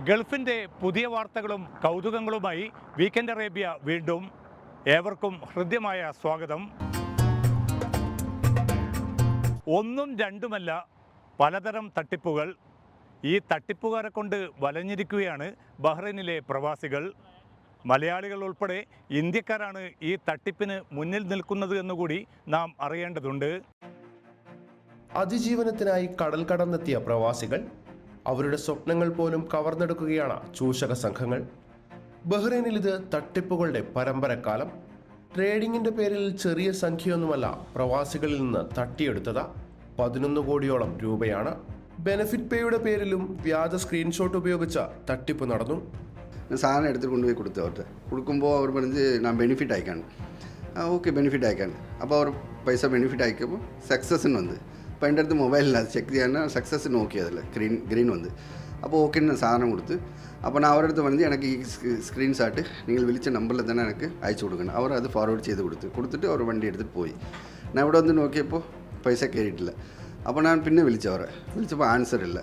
ഗൾഫിൻ്റെ പുതിയ വാർത്തകളും കൗതുകങ്ങളുമായി weekend Arabia വീണ്ടും. ഏവർക്കും ഹൃദ്യമായ സ്വാഗതം. ഒന്നും രണ്ടുമല്ല, പലതരം തട്ടിപ്പുകൾ. ഈ തട്ടിപ്പുകാരെ കൊണ്ട് വലഞ്ഞിരിക്കുകയാണ് ബഹ്റൈനിലെ പ്രവാസികൾ. മലയാളികൾ ഉൾപ്പെടെ ഇന്ത്യക്കാരാണ് ഈ തട്ടിപ്പിന് മുന്നിൽ നിൽക്കുന്നത് എന്നുകൂടി നാം അറിയേണ്ടതുണ്ട്. അതിജീവനത്തിനായി കടൽ കടന്നെത്തിയ പ്രവാസികൾ അവരുടെ സ്വപ്നങ്ങൾ പോലും കവർന്നെടുക്കുകയാണ് ചൂഷക സംഘങ്ങൾ. ബഹ്റൈനിൽ ഇത് തട്ടിപ്പുകളുടെ പരമ്പരക്കാലം. ട്രേഡിങ്ങിന്റെ പേരിൽ ചെറിയ സംഖ്യയൊന്നുമല്ല പ്രവാസികളിൽ നിന്ന് തട്ടിയെടുത്തത്. 11 കോടിയോളം രൂപയാണ്. ബെനഫിറ്റ് പേയുടെ പേരിലും വ്യാജ സ്ക്രീൻഷോട്ട് ഉപയോഗിച്ച തട്ടിപ്പ് നടന്നു. സാധനം എടുത്ത് കൊണ്ടുപോയി കൊടുത്തു. അവർക്ക് കൊടുക്കുമ്പോൾ അവർ പറഞ്ഞ് ഞാൻ ബെനിഫിറ്റ് അയക്കാണ്. ഓക്കെ, ബെനിഫിറ്റ് അയക്കാണ്. അപ്പോൾ അവർ പൈസ ബെനിഫിറ്റ് അയക്കുമ്പോൾ സക്സസ്സിന് വന്ന് അപ്പോൾ എൻ്റെ അടുത്ത് മൊബൈലിൽ അത് ചെക്ക് ചെയ്യാൻ സക്സസ് നോക്കിയതല്ലേ, ഗ്രീൻ വന്ന്. അപ്പോൾ ഓക്കെ സാധനം കൊടുത്ത് അപ്പോൾ ഞാൻ അവരുടെ അടുത്ത് പറഞ്ഞ് എനിക്ക് ഈ സ്ക്രീൻഷോട്ട് നിങ്ങൾ വിളിച്ച നമ്പറിൽ തന്നെ എനിക്ക് അയച്ചു കൊടുക്കണം. അവർ അത് ഫോർവേഡ് ചെയ്ത് കൊടുത്തിട്ട് അവർ വണ്ടി എടുത്തിട്ട് പോയി. ഞാൻ ഇവിടെ വന്ന് നോക്കിയപ്പോൾ പൈസ കയറിയിട്ടില്ല. അപ്പോൾ ഞാൻ പിന്നെ വിളിച്ചപ്പോൾ ആൻസർ ഇല്ല.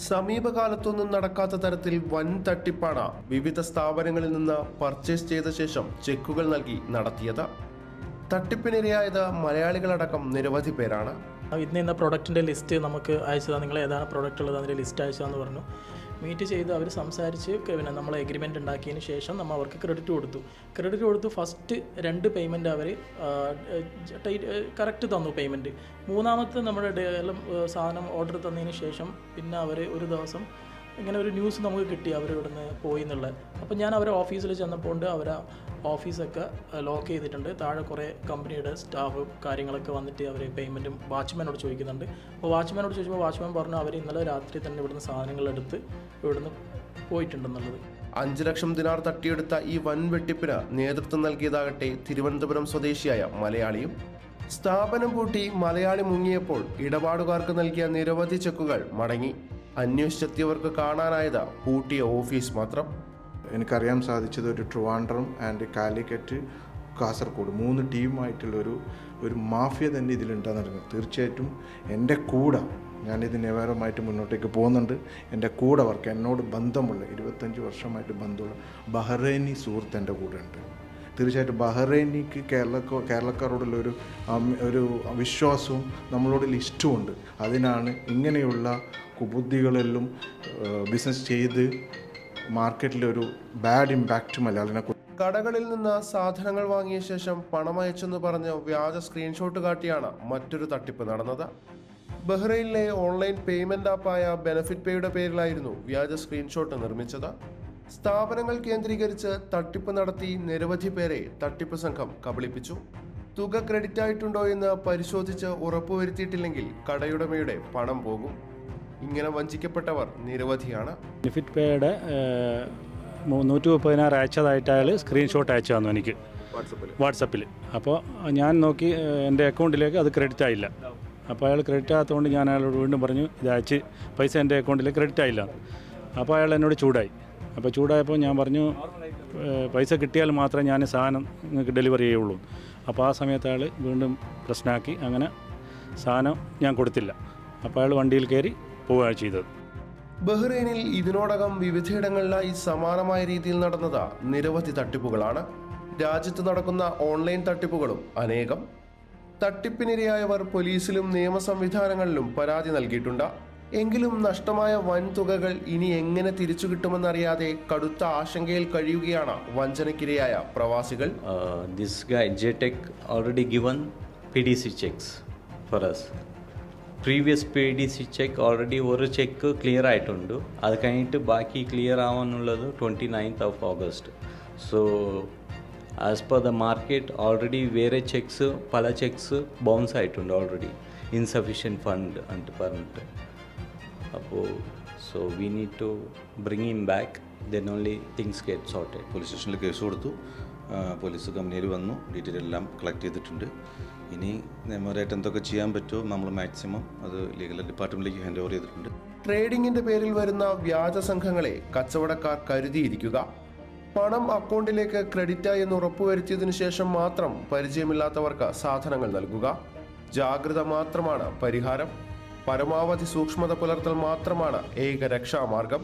സമീപകാലത്തൊന്നും നടക്കാത്ത തരത്തിൽ വൻ തട്ടിപ്പാണ് വിവിധ സ്ഥാപനങ്ങളിൽ നിന്ന് പർച്ചേസ് ചെയ്ത ശേഷം ചെക്കുകൾ നൽകി നടത്തിയത്. തട്ടിപ്പിനിരയായത് മലയാളികളടക്കം നിരവധി പേരാണ്. ഇന്ന പ്രൊഡക്റ്റിൻ്റെ ലിസ്റ്റ് നമുക്ക് അയച്ചതാണ്, നിങ്ങൾ ഏതാണ് പ്രൊഡക്റ്റ് ഉള്ളത് അതിൻ്റെ ലിസ്റ്റ് അയച്ചതെന്ന് പറഞ്ഞു. മീറ്റ് ചെയ്ത് അവർ സംസാരിച്ച് പിന്നെ നമ്മൾ എഗ്രിമെൻ്റ് ഉണ്ടാക്കിയതിന് ശേഷം നമ്മൾ അവർക്ക് ക്രെഡിറ്റ് കൊടുത്തു. ഫസ്റ്റ് 2 പേയ്മെൻറ്റ് അവർ കറക്റ്റ് തന്നു പേയ്മെൻറ്റ്. മൂന്നാമത്തെ നമ്മുടെ സാധനം ഓർഡർ തന്നതിന് ശേഷം പിന്നെ അവർ ഒരു ദിവസം ഇങ്ങനെ ഒരു ന്യൂസ് നമുക്ക് കിട്ടി അവർ ഇവിടുന്ന് പോയി എന്നുള്ളത്. അപ്പോൾ ഞാൻ അവരെ ഓഫീസിൽ ചെന്നപ്പോൾ അവരെ ഓഫീസൊക്കെ ലോക്ക് ചെയ്തിട്ടുണ്ട്. താഴെ കുറേ കമ്പനിയുടെ സ്റ്റാഫ് കാര്യങ്ങളൊക്കെ വന്നിട്ട് അവർ പേയ്മെൻറ്റും വാച്ച്മാനോട് ചോദിക്കുന്നുണ്ട്. അപ്പോൾ വാച്ച്മാനോട് ചോദിച്ചപ്പോൾ വാച്ച്മാൻ പറഞ്ഞു അവർ ഇന്നലെ രാത്രി തന്നെ ഇവിടുന്ന് സാധനങ്ങളെടുത്ത് ഇവിടുന്ന് പോയിട്ടുണ്ടെന്നുള്ളത്. 5 ലക്ഷം ദിനാർ തട്ടിയെടുത്ത ഈ വൻ വെട്ടിപ്പിന് നേതൃത്വം നൽകിയതാകട്ടെ തിരുവനന്തപുരം സ്വദേശിയായ മലയാളിയും. സ്ഥാപനം പൂട്ടി മലയാളി മുങ്ങിയപ്പോൾ ഇടപാടുകാർക്ക് നൽകിയ നിരവധി ചെക്കുകൾ മടങ്ങി. അന്വേഷിച്ചെത്തിയവർക്ക് കാണാനായത് പൂട്ടിയ ഓഫീസ് മാത്രം. എനിക്കറിയാൻ സാധിച്ചത് ഒരു ട്രിവാൻഡ്രം ആൻഡ് കാലിക്കറ്റ്, കാസർഗോഡ് 3 ടീമായിട്ടുള്ള ഒരു മാഫിയ തന്നെ ഇതിലുണ്ടെന്ന്. തീർച്ചയായിട്ടും എൻ്റെ കൂടെ ഞാനിത് നിവാരമായിട്ട് മുന്നോട്ടേക്ക് പോകുന്നുണ്ട്. എൻ്റെ കൂടെ എന്നോട് ബന്ധമുള്ള 25 വർഷമായിട്ട് ബന്ധമുള്ള ബഹ്റൈനി സുഹൃത്ത് എൻ്റെ കൂടെ ഉണ്ട്. തീർച്ചയായിട്ടും ബഹ്റൈനിക്ക് കേരളക്കാരോടുള്ള ഒരു വിശ്വാസവും നമ്മളോടുള്ള ഇഷ്ടമുണ്ട്. അതിനാണ് ഇങ്ങനെയുള്ള കുബുദ്ധികളെല്ലാം ബിസിനസ് ചെയ്ത് മാർക്കറ്റിലൊരു ബാഡ് ഇമ്പാക്റ്റ് മലയാളിനെ. കടകളിൽ നിന്ന് സാധനങ്ങൾ വാങ്ങിയ ശേഷം പണം അയച്ചെന്ന് പറഞ്ഞ് വ്യാജ സ്ക്രീൻഷോട്ട് കാട്ടിയാണ് മറ്റൊരു തട്ടിപ്പ് നടന്നത്. ബഹ്റൈനിലെ ഓൺലൈൻ പേയ്മെന്റ് ആപ്പായ ബെനഫിറ്റ് പേയുടെ പേരിലായിരുന്നു വ്യാജ സ്ക്രീൻഷോട്ട് നിർമ്മിച്ചത്. സ്ഥാപനങ്ങൾ കേന്ദ്രീകരിച്ച് തട്ടിപ്പ് നടത്തി നിരവധി പേരെ തട്ടിപ്പ് സംഘം കബളിപ്പിച്ചു. തുക ക്രെഡിറ്റ് ആയിട്ടുണ്ടോ എന്ന് പരിശോധിച്ച് ഉറപ്പുവരുത്തിയിട്ടില്ലെങ്കിൽ കടയുടമയുടെ പണം പോകും. ഇങ്ങനെ വഞ്ചിക്കപ്പെട്ടവർ നിരവധിയാണ്. ബെനിഫിറ്റ് പേയുടെ 136 അയച്ചതായിട്ട് അയാൾ സ്ക്രീൻഷോട്ട് അയച്ചു തന്നു എനിക്ക് വാട്സപ്പിൽ. അപ്പോൾ ഞാൻ നോക്കി എൻ്റെ അക്കൗണ്ടിലേക്ക് അത് ക്രെഡിറ്റ് ആയില്ല. അപ്പോൾ അയാൾ ക്രെഡിറ്റ് ആകാത്തതുകൊണ്ട് ഞാൻ അയാളോട് വീണ്ടും പറഞ്ഞു ഇത് അയച്ച് പൈസ എൻ്റെ അക്കൗണ്ടിൽ ക്രെഡിറ്റ് ആയില്ല. അപ്പോൾ അയാൾ എന്നോട് ചൂടായി. അപ്പോൾ ചൂടായപ്പോൾ ഞാൻ പറഞ്ഞു പൈസ കിട്ടിയാൽ മാത്രമേ ഞാൻ സാധനം നിങ്ങൾക്ക് ഡെലിവറി ചെയ്യുള്ളൂ. അപ്പോൾ ആ സമയത്ത് അയാൾ വീണ്ടും പ്രശ്നമാക്കി. അങ്ങനെ സാധനം ഞാൻ കൊടുത്തില്ല. അപ്പോൾ അയാൾ വണ്ടിയിൽ കയറി പോവുകയാണ് ചെയ്തത്. ബഹ്റൈനിൽ ഇതിനോടകം വിവിധയിടങ്ങളിലായി സമാനമായ രീതിയിൽ നടന്നത് നിരവധി തട്ടിപ്പുകളാണ്. രാജ്യത്ത് നടക്കുന്ന ഓൺലൈൻ തട്ടിപ്പുകളും അനേകം. തട്ടിപ്പിനിരയായവർ പോലീസിലും നിയമ സംവിധാനങ്ങളിലും പരാതി നൽകിയിട്ടുണ്ട്. എങ്കിലും നഷ്ടമായ വൻ തുകകൾ ഇനി എങ്ങനെ തിരിച്ചു കിട്ടുമെന്നറിയാതെ കടുത്ത ആശങ്കയിൽ കഴിയുകയാണ് വഞ്ചനയ്ക്കിരയായ പ്രവാസികൾ. ദിസ് ഗൈ ജെടെക് already given PDC checks for us. Previous PDC cheque already ഒരു ചെക്ക് ക്ലിയർ ആയിട്ടുണ്ട്. അത് കഴിഞ്ഞിട്ട് ബാക്കി ക്ലിയർ ആവാനുള്ളത് 29th August. So as per the market already വേറെ ചെക്സ് പല ചെക്സ് ബൗൺസ് ആയിട്ടുണ്ട് ഓൾറെഡി, ഇൻസഫിഷ്യൻറ്റ് ഫണ്ട് എന്നിട്ട് പറഞ്ഞിട്ട്. അപ്പോൾ so we need to bring him back, then only things get sorted. Police സ്റ്റേഷനിൽ കേസ് കൊടുത്തു. പോലീസ് കമ്പനിയിൽ വന്നു, ഡീറ്റെയിൽ എല്ലാം കളക്ട് ചെയ്തിട്ടുണ്ട്. ഇനി നിയമപരമായിട്ട് എന്തൊക്കെ ചെയ്യാൻ പറ്റുമോ നമ്മൾ മാക്സിമം അത് ലീഗൽ ഡിപ്പാർട്ട്മെൻറ്റിലേക്ക് ഹാൻഡ് ഓവർ ചെയ്തിട്ടുണ്ട്. ട്രേഡിങ്ങിന്റെ പേരിൽ വരുന്ന വ്യാജ സംഘങ്ങളെ കച്ചവടക്കാർ കരുതിയിരിക്കുക. പണം അക്കൗണ്ടിലേക്ക് ക്രെഡിറ്റായി എന്ന് ഉറപ്പുവരുത്തിയതിനു ശേഷം മാത്രം പരിചയമില്ലാത്തവർക്ക് സാധനങ്ങൾ നൽകുക. ജാഗ്രത മാത്രമാണ് പരിഹാരം. പരമാവധി സൂക്ഷ്മത പുലർത്തൽ മാത്രമാണ് ഏക രക്ഷാമാർഗം.